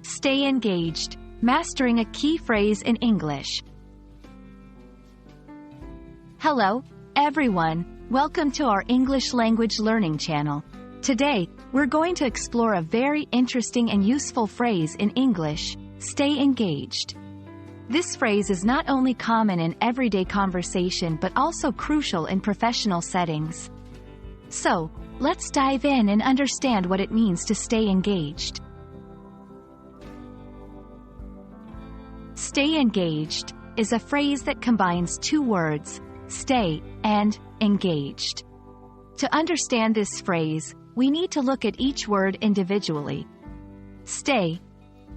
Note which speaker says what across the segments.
Speaker 1: Stay engaged, mastering a key phrase in English. Hello, everyone. Welcome to our English language learning channel. Today, we're going to explore a very interesting and useful phrase in English: stay engaged. This phrase is not only common in everyday conversation but also crucial in professional settings. So, let's dive in and understand what it means to stay engaged. Stay engaged is a phrase that combines two words, stay and engaged. To understand this phrase, we need to look at each word individually. Stay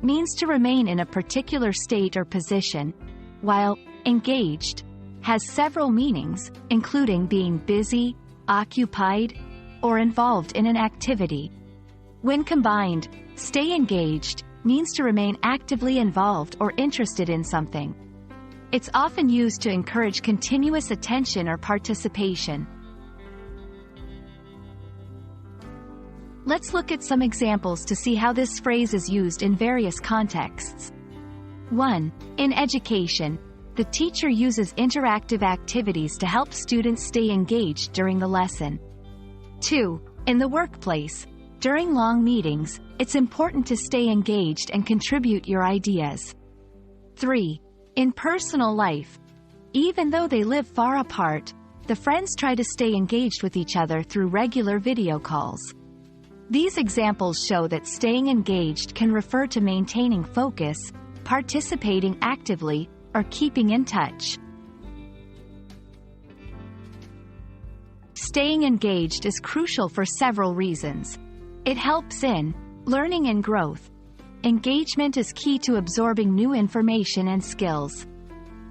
Speaker 1: means to remain in a particular state or position, while engaged has several meanings, including being busy, occupied, or involved in an activity. When combined, stay engaged means to remain actively involved or interested in something. It's often used to encourage continuous attention or participation. Let's look at some examples to see how this phrase is used in various contexts. 1. In education, the teacher uses interactive activities to help students stay engaged during the lesson. 2. In the workplace, during long meetings, it's important to stay engaged and contribute your ideas. 3. In personal life, even though they live far apart, the friends try to stay engaged with each other through regular video calls. These examples show that staying engaged can refer to maintaining focus, participating actively, or keeping in touch. Staying engaged is crucial for several reasons. It helps in learning and growth. Engagement is key to absorbing new information and skills.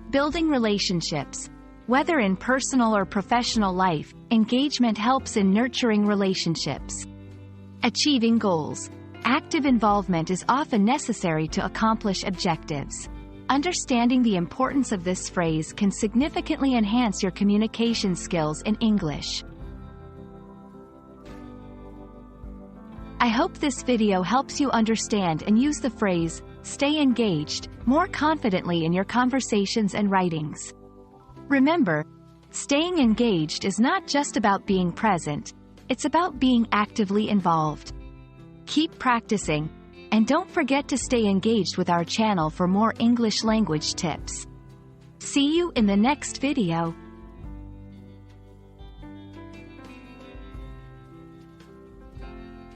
Speaker 1: Building relationships. Whether in personal or professional life, engagement helps in nurturing relationships. Achieving goals. Active involvement is often necessary to accomplish objectives. Understanding the importance of this phrase can significantly enhance your communication skills in English. I hope this video helps you understand and use the phrase, stay engaged, more confidently in your conversations and writings. Remember, staying engaged is not just about being present, it's about being actively involved. Keep practicing, and don't forget to stay engaged with our channel for more English language tips. See you in the next video.